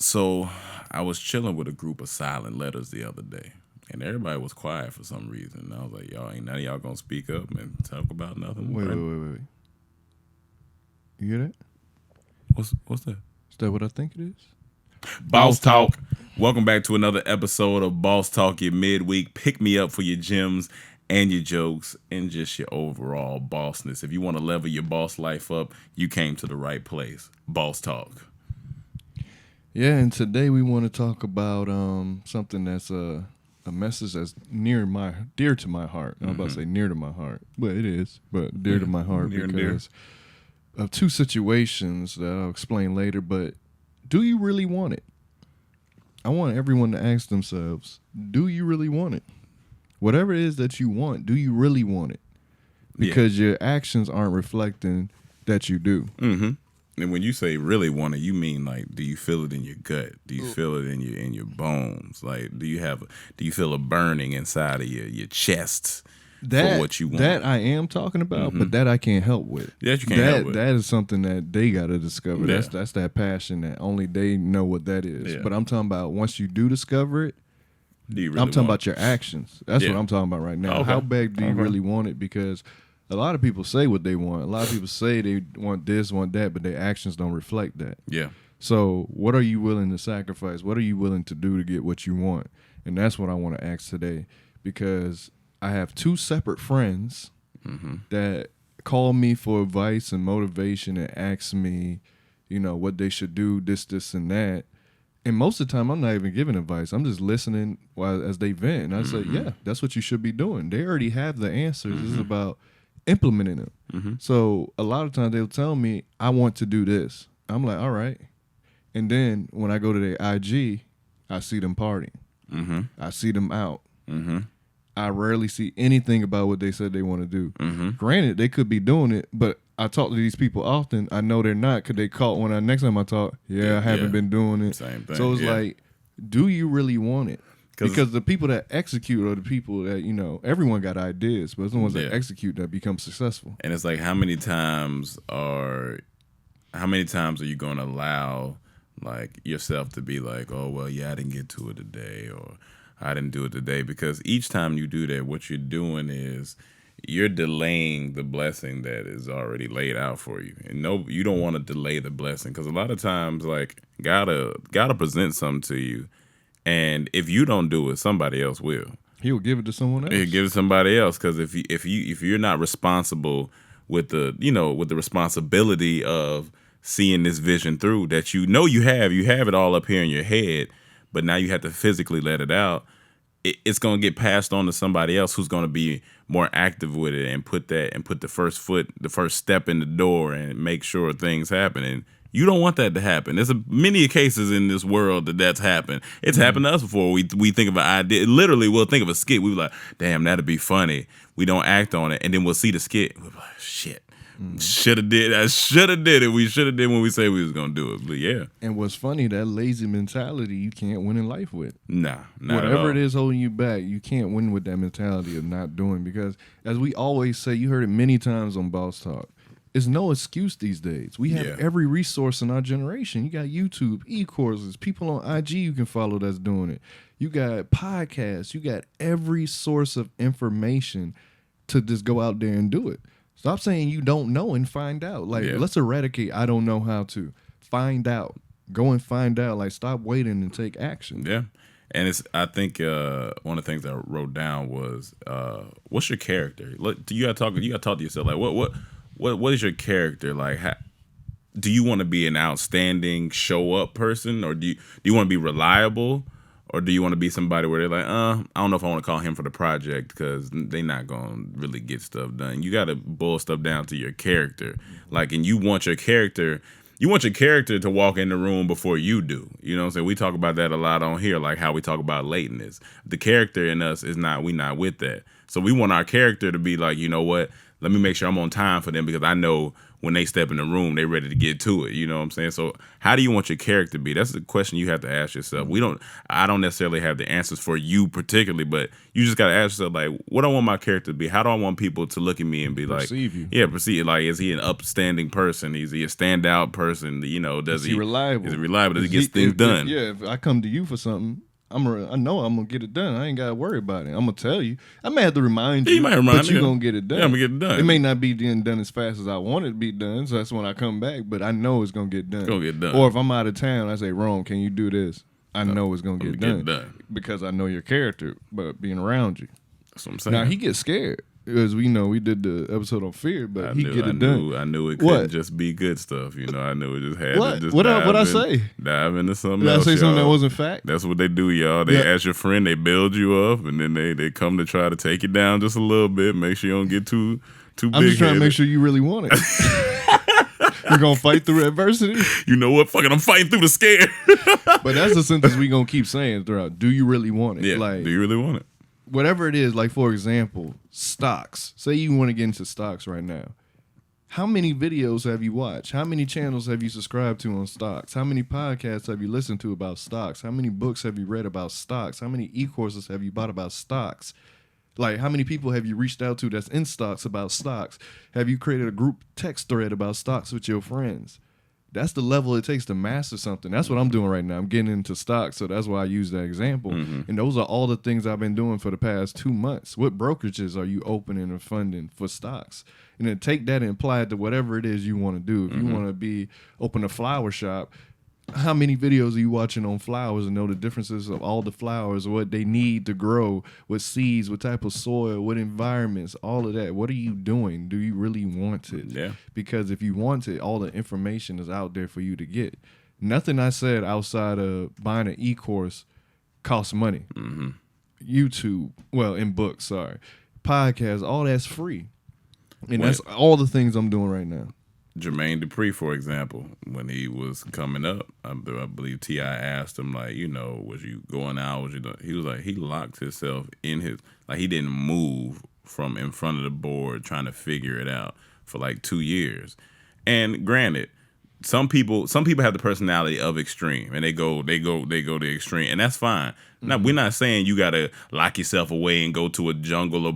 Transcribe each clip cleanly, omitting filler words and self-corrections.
So I was chilling with a group of silent letters the other day, and everybody was quiet for some reason. And I was like, y'all ain't none of y'all gonna speak up and talk about nothing. Wait. You hear that? What's that? Is that what I think it is? Boss Talk. Welcome back to another episode of Boss Talk, your midweek pick me up for your gems and your jokes and just your overall bossness. If you want to level your boss life up, you came to the right place. Boss Talk. Yeah, and today we want to talk about something that's a message that's dear to my heart. I'm about to say near to my heart, but it is, but dear to my heart because of two situations that I'll explain later. But do you really want it? I want everyone to ask themselves, do you really want it? Whatever it is that you want, do you really want it? Because your actions aren't reflecting that you do. Mm-hmm. And when you say really want it, you mean like, do you feel it in your gut? Do you feel it in your bones? Like, do you feel a burning inside of your chest for what you want? That I am talking about, but that I can't help with. That you can't help with. That is something that they got to discover. Yeah. That's that passion that only they know what that is. Yeah. But I'm talking about once you do discover it, I'm talking about your actions. That's what I'm talking about right now. Okay. How bad do you really want it? Because a lot of people say what they want. A lot of people say they want this, want that, but their actions don't reflect that. Yeah. So what are you willing to sacrifice? What are you willing to do to get what you want? And that's what I want to ask today, because I have two separate friends that call me for advice and motivation and ask me, what they should do, this, and that. And most of the time, I'm not even giving advice. I'm just listening as they vent. And I say, yeah, that's what you should be doing. They already have the answers. This is about implementing them. So a lot of times they'll tell me, I want to do this. I'm like, all right. And then when I go to their IG, I see them partying. I see them out. I rarely see anything about what they said they want to do. Granted, they could be doing it, but I talk to these people often. I know they're not, because they caught when next time I talk, I haven't been doing it. Same thing. So it's like, do you really want it? Because the people that execute are the people that, everyone got ideas, but it's the ones that execute that become successful. And it's like, how many times are you going to allow like yourself to be like, oh, well, yeah, I didn't get to it today, or I didn't do it today? Because each time you do that, what you're doing is you're delaying the blessing that is already laid out for you. And no, you don't want to delay the blessing, because a lot of times, like, gotta present something to you. And if you don't do it, somebody else will. He'll give it to someone else. He'll give it to somebody else, because if you're not responsible with the responsibility of seeing this vision through, that you have it all up here in your head, but now you have to physically let it out. It's gonna get passed on to somebody else who's gonna be more active with it and put the first step in the door and make sure things happen. And you don't want that to happen. There's many cases in this world that's happened. It's happened to us before. We think of an idea. Literally, we'll think of a skit. We be like, damn, that'd be funny. We don't act on it, and then we'll see the skit. We're like, shit. Should have did it. We should have did when we say we was gonna do it. But yeah. And what's funny, that lazy mentality you can't win in life with. Nah, not whatever at all. it is holding you back, you can't win with that mentality of not doing. Because as we always say, you heard it many times on Boss Talk, it's no excuse these days. We have every resource in our generation. You got YouTube, e-courses, people on IG you can follow that's doing it. You got podcasts. You got every source of information to just go out there and do it. Stop saying you don't know and find out. Like, let's eradicate I don't know how to. Find out. Go and find out. Like, stop waiting and take action. Yeah. And I think one of the things I wrote down was, what's your character? You gotta talk to yourself. Like, what is your character? Like, do you want to be an outstanding show up person, or do you want to be reliable? Or do you want to be somebody where they're like, I don't know if I want to call him for the project, because they're not going to really get stuff done. You got to boil stuff down to your character. Like, and you want your character to walk in the room before you do. You know what I'm saying? We talk about that a lot on here, like how we talk about lateness. The character in us we not with that. So we want our character to be like, you know what? Let me make sure I'm on time for them, because I know when they step in the room, they ready to get to it. You know what I'm saying? So how do you want your character to be? That's the question you have to ask yourself. I don't necessarily have the answers for you particularly, but you just got to ask yourself, like, what do I want my character to be? How do I want people to look at me and be Perceive you. yeah, perceive, like, is he an upstanding person? Is he a standout person? You know, Is he reliable? Is he reliable? Does he get things done? If I come to you for something, I know I'm gonna get it done. I ain't gotta worry about it. I'm gonna tell you. I may have to remind you, but you gonna get it done. Yeah, I'm gonna get it done. It may not be done as fast as I want it to be done, so that's when I come back. But I know it's gonna get done. It's gonna get done. Or if I'm out of town, I say, Rome, can you do this? I know it's gonna get done because I know your character. But being around you, that's what I'm saying. Now he gets scared. Because we did the episode on fear, but he get it done. I knew it couldn't just be good stuff. You know, I knew it just had to just what I say? Dive into something Did else. Did I say something y'all. that wasn't fact? That's what they do, y'all. They ask your friend, they build you up, and then they come to try to take you down just a little bit. Make sure you don't get too big. I'm just trying to make sure you really want it. You're gonna fight through adversity. You know what? Fucking, I'm fighting through the scare. But that's the sentence we gonna keep saying throughout. Do you really want it? Yeah. Like, do you really want it? Whatever it is, like for example, stocks. Say you want to get into stocks right now. How many videos have you watched? How many channels have you subscribed to on stocks? How many podcasts have you listened to about stocks? How many books have you read about stocks? How many e-courses have you bought about stocks? Like, how many people have you reached out to that's in stocks about stocks? Have you created a group text thread about stocks with your friends? That's the level it takes to master something. That's what I'm doing right now. I'm getting into stocks, so that's why I use that example. Mm-hmm. And those are all the things I've been doing for the past 2 months. What brokerages are you opening or funding for stocks? And then take that and apply it to whatever it is you want to do. If you want to open a flower shop, how many videos are you watching on flowers and know the differences of all the flowers, what they need to grow, what seeds, what type of soil, what environments, all of that? What are you doing? Do you really want it? Yeah. Because if you want it, all the information is out there for you to get. Nothing I said outside of buying an e-course costs money. Mm-hmm. YouTube, in books, podcasts, all that's free. And that's all the things I'm doing right now. Jermaine Dupri, for example, when he was coming up, I believe T.I. asked him, like, was you going out? He was like, he locked himself in he didn't move from in front of the board trying to figure it out for like 2 years. And granted, some people have the personality of extreme, and they go to extreme, and that's fine. Mm-hmm. Now, we're not saying you gotta lock yourself away and go to a jungle,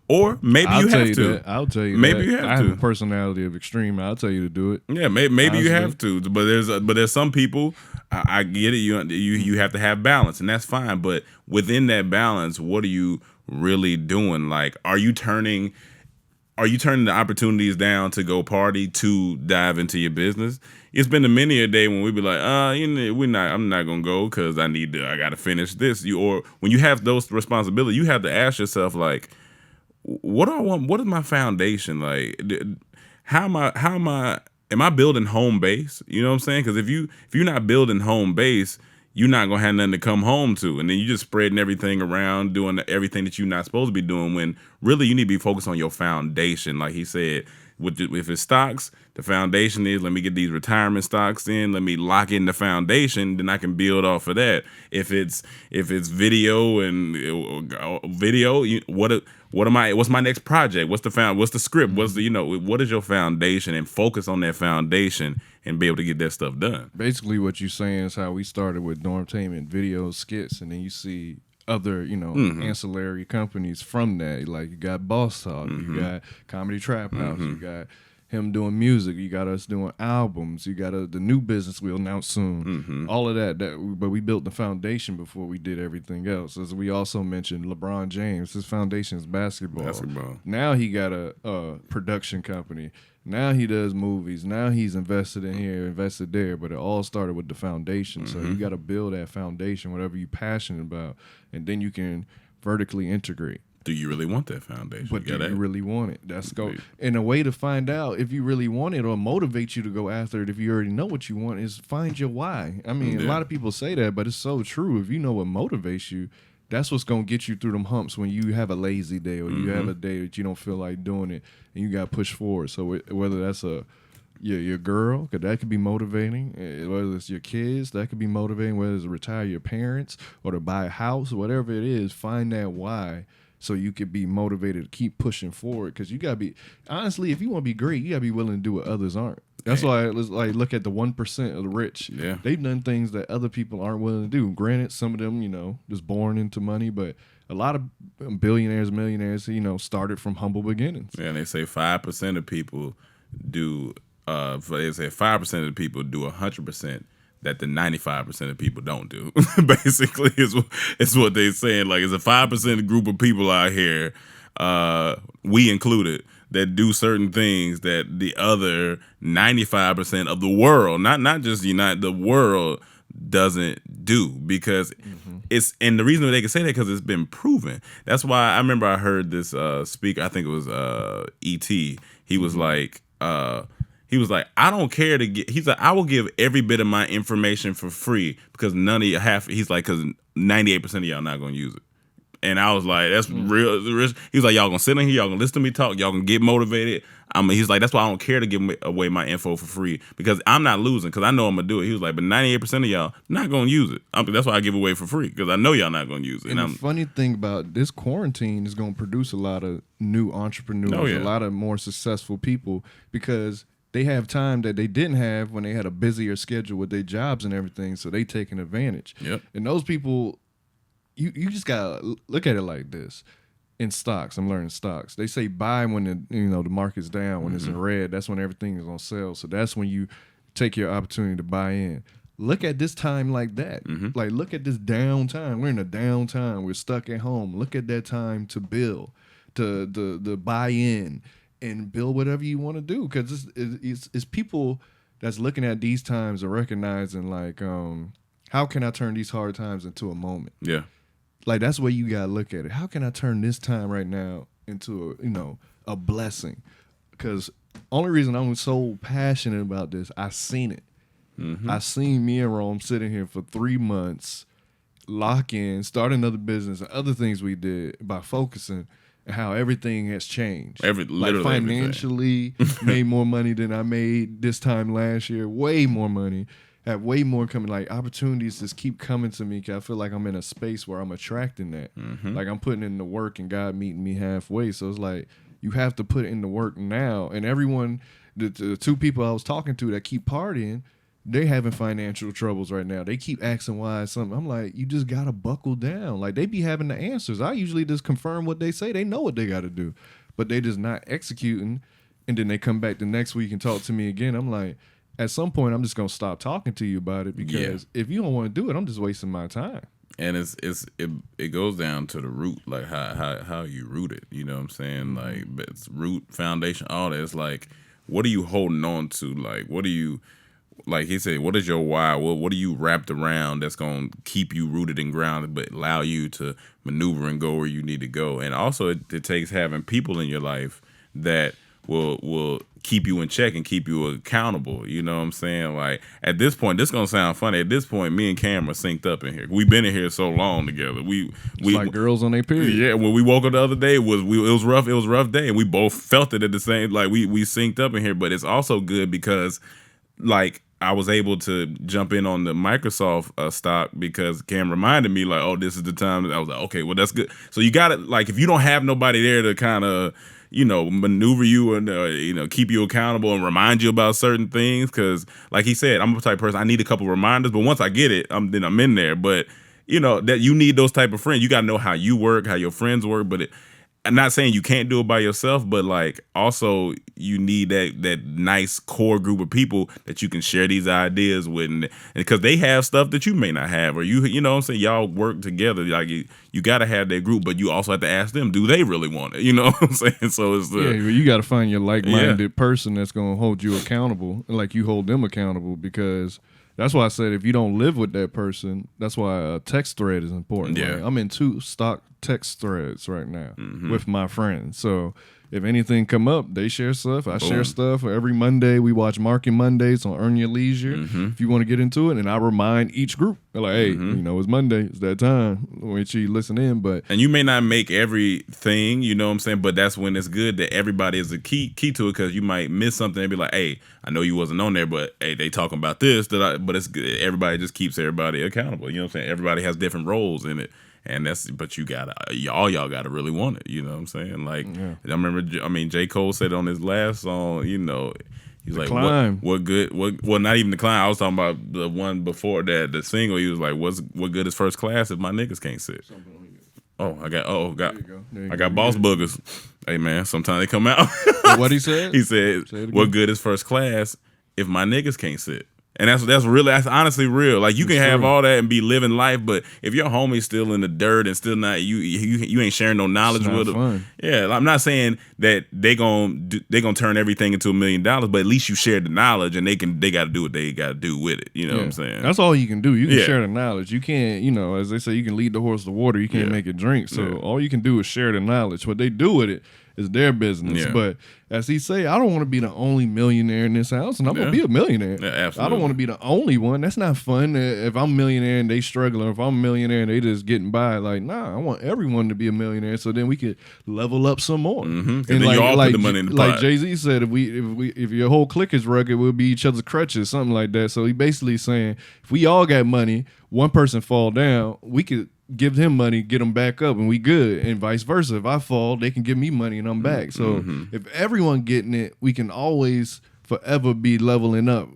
or maybe you have to. I'll tell you. Maybe you have to. I have a personality of extreme. I'll tell you to do it. Yeah, maybe you have to. But there's some people. I get it. You have to have balance, and that's fine. But within that balance, what are you really doing? Like, are you turning the opportunities down to go party to dive into your business? It's been a many a day when we be like, I'm not gonna go because I gotta finish this. Or when you have those responsibilities, you have to ask yourself, like, what do I want? What is my foundation? Like, am I building home base? You know what I'm saying? Because if you're not building home base, you're not gonna have nothing to come home to, and then you just spreading everything around, doing everything that you're not supposed to be doing. When really you need to be focused on your foundation, like he said. If it's stocks, the foundation is, let me get these retirement stocks in, let me lock in the foundation, then I can build off of that. If it's video what's my next project? What's the script? What is your foundation? And focus on that foundation and be able to get that stuff done. Basically what you're saying is how we started with Dormtainment, videos, skits, and then you see other, ancillary companies from that. Like, you got Boss Talk, you got Comedy Trap House, you got him doing music, you got us doing albums, you got the new business we'll announce soon. All of that, but we built the foundation before we did everything else. As we also mentioned, LeBron James, his foundation is basketball. Now he got a production company. Now he does movies. Now he's invested in here, invested there. But it all started with the foundation. So you got to build that foundation, whatever you're passionate about, and then you can vertically integrate. Do you really want that foundation? But do you really want it? That's go. And a way to find out if you really want it or motivate you to go after it, if you already know what you want, is find your why. I mean, a lot of people say that, but it's so true. If you know what motivates you, that's what's going to get you through them humps when you have a lazy day or you have a day that you don't feel like doing it and you got to push forward. So whether that's your girl, because that could be motivating. Whether it's your kids, that could be motivating. Whether it's to retire your parents or to buy a house, whatever it is, find that why so you could be motivated to keep pushing forward. Because you gotta be, honestly, if you want to be great, you gotta be willing to do what others aren't. That's why I like look at the 1% of the rich. Yeah. They've done things that other people aren't willing to do. Granted, some of them, just born into money, but a lot of billionaires, millionaires, started from humble beginnings. Yeah, and they say 5% of people do. They say 5% of the people do 100% that the 95% of people don't do. Basically, is what they're saying. Like, it's a 5% group of people out here, we included, that do certain things that the other 95% of the world, not just the world, doesn't do, because it's, and the reason they can say that because it's been proven. That's why I remember I heard this speaker, I think it was E.T. He was like, I don't care to get. He's like, I will give every bit of my information for free because none of you he's like, because 98% of y'all not gonna use it. And I was like, that's real. He was like, y'all gonna sit in here, y'all gonna listen to me talk, y'all gonna get motivated. He's like, that's why I don't care to give away my info for free, because I'm not losing, because I know I'm gonna do it. He was like, but 98% of y'all not gonna use it. That's why I give away for free, because I know y'all not gonna use it. And the funny thing about this quarantine is gonna produce a lot of new entrepreneurs, a lot of more successful people, because they have time that they didn't have when they had a busier schedule with their jobs and everything, so they taking advantage. Yep. And those people, you just gotta look at it like this. In stocks, I'm learning stocks. They say buy when the market's down, when it's in red. That's when everything is on sale. So that's when you take your opportunity to buy in. Look at this time like that. Like, look at this downtime. We're in a downtime. We're stuck at home. Look at that time to build, to buy in, and build whatever you want to do. Because it's people that's looking at these times and recognizing, like, how can I turn these hard times into a moment? Yeah. Like, that's where you gotta look at it. How can I turn this time right now into a blessing? Because only reason I'm so passionate about this, I seen it. I seen me and Rome sitting here for 3 months, lock in, start another business, and other things we did by focusing, and how everything has changed. Literally financially, made more money than I made this time last year. Way more money. Have way more coming. Like, opportunities just keep coming to me, because I feel like I'm in a space where I'm attracting that. Like, I'm putting in the work and God meeting me halfway. So it's like, you have to put in the work now. And everyone, the two people I was talking to that keep partying, they having financial troubles right now. They keep asking why something. I'm like, you just got to buckle down. Like, they be having the answers. I usually just confirm what they say. They know what they got to do. But they just not executing. And then they come back the next week and talk to me again. I'm like, at some point, I'm just gonna stop talking to you about it, because if you don't want to do it, I'm just wasting my time. And it goes down to the root, like how you root it. You know what I'm saying? Like, it's root, foundation, all that. It's like, what are you holding on to? Like, what are you, like he said, what is your why? What are you wrapped around that's gonna keep you rooted and grounded, but allow you to maneuver and go where you need to go? And also, it takes having people in your life that will keep you in check and keep you accountable. You know what I'm saying? Like, at this point, this is gonna sound funny. At this point, me and Cam are synced up in here. We've been in here so long together. We like girls on their period. Yeah, when we woke up the other day, it was rough. It was a rough day, and we both felt it at the same. Like, we synced up in here. But it's also good because, like, I was able to jump in on the Microsoft stock because Cam reminded me, like, oh, this is the time. I was like, okay, well, that's good. So you got to, like, if you don't have nobody there to kind of, maneuver you and, keep you accountable and remind you about certain things. Because, like he said, I'm a type of person, I need a couple reminders. But once I get it, then I'm in there. But, that you need those type of friends. You got to know how you work, how your friends work. But I'm not saying you can't do it by yourself, but, like, also you need that nice core group of people that you can share these ideas with, and because they have stuff that you may not have, or you know what I'm saying, y'all work together. Like, you got to have that group, but you also have to ask them, do they really want it? You know what I'm saying? So it's you got to find your like-minded person that's going to hold you accountable, like you hold them accountable, because that's why I said if you don't live with that person, that's why a text thread is important. Yeah. Like, I'm in 2 stock text threads right now with my friends. So if anything come up, they share stuff. I share stuff. Every Monday, we watch Market Mondays on Earn Your Leisure. If you want to get into it, and I remind each group, they're like, hey, it's Monday. It's that time. Make sure you listen in. And you may not make everything, you know what I'm saying, but that's when it's good that everybody is a key to it, because you might miss something and be like, hey, I know you wasn't on there, but hey, they talking about this. But it's good. Everybody just keeps everybody accountable. You know what I'm saying? Everybody has different roles in it. And but all y'all gotta really want it. You know what I'm saying? Like, I remember, J. Cole said on his last song, he's like, what good? Well, not even the climb. I was talking about the one before that, the single. He was like, what good is first class if my niggas can't sit? I got boss boogers. Hey man, sometimes they come out. What he said? He said, what good is first class if my niggas can't sit? And that's honestly real. Like, you can have all that and be living life, but if your homie's still in the dirt and still not, you ain't sharing no knowledge with them. Yeah, I'm not saying that they gonna turn everything into $1 million, but at least you share the knowledge, and they got to do what they got to do with it. You know what I'm saying? That's all you can do. You can share the knowledge. You can't, as they say, you can lead the horse to water. You can't make it drink. So all you can do is share the knowledge. What they do with it is their business. But as he say, I don't want to be the only millionaire in this house, and I'm gonna be a millionaire. Yeah, absolutely. I don't want to be the only one. That's not fun. If I'm a millionaire and they struggling, or if I'm a millionaire and they just getting by, like, nah, I want everyone to be a millionaire, so then we could level up some more. Mm-hmm. And then you all put the money in the pot. Like Jay-Z said, if your whole clique is rugged, we'll be each other's crutches, something like that. So he basically saying, if we all got money, one person fall down, we could give him money, get him back up, and we good, and vice versa. If I fall, they can give me money and I'm back. So if everyone getting it, we can always forever be leveling up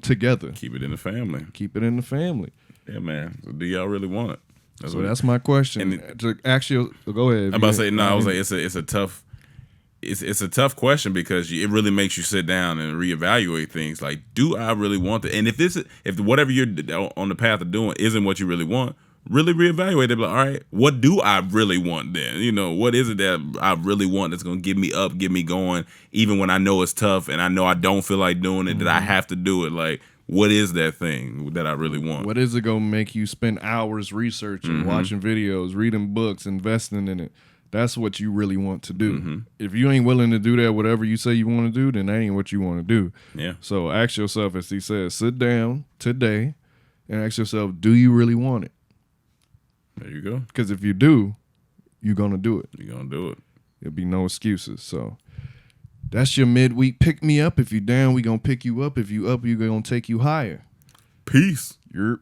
together. Keep it in the family. Keep it in the family. Yeah, man. So do y'all really want it? That's my question. And to actually, go ahead. I'm about to say, no, I was like, it's a tough question, because it really makes you sit down and reevaluate things. Like, do I really want it? And if whatever you're on the path of doing isn't what you really want, really reevaluate it. Like, all right, what do I really want then? What is it that I really want that's going to get me up, get me going, even when I know it's tough and I know I don't feel like doing it, that I have to do it? Like, what is that thing that I really want? What is it going to make you spend hours researching, watching videos, reading books, investing in it? That's what you really want to do. If you ain't willing to do that, whatever you say you want to do, then that ain't what you want to do. Yeah. So ask yourself, as he says, sit down today and ask yourself, do you really want it? There you go. Because if you do, you're going to do it. You're going to do it. There'll be no excuses. So that's your midweek pick me up. If you down, we going to pick you up. If you up, we're going to take you higher. Peace. You're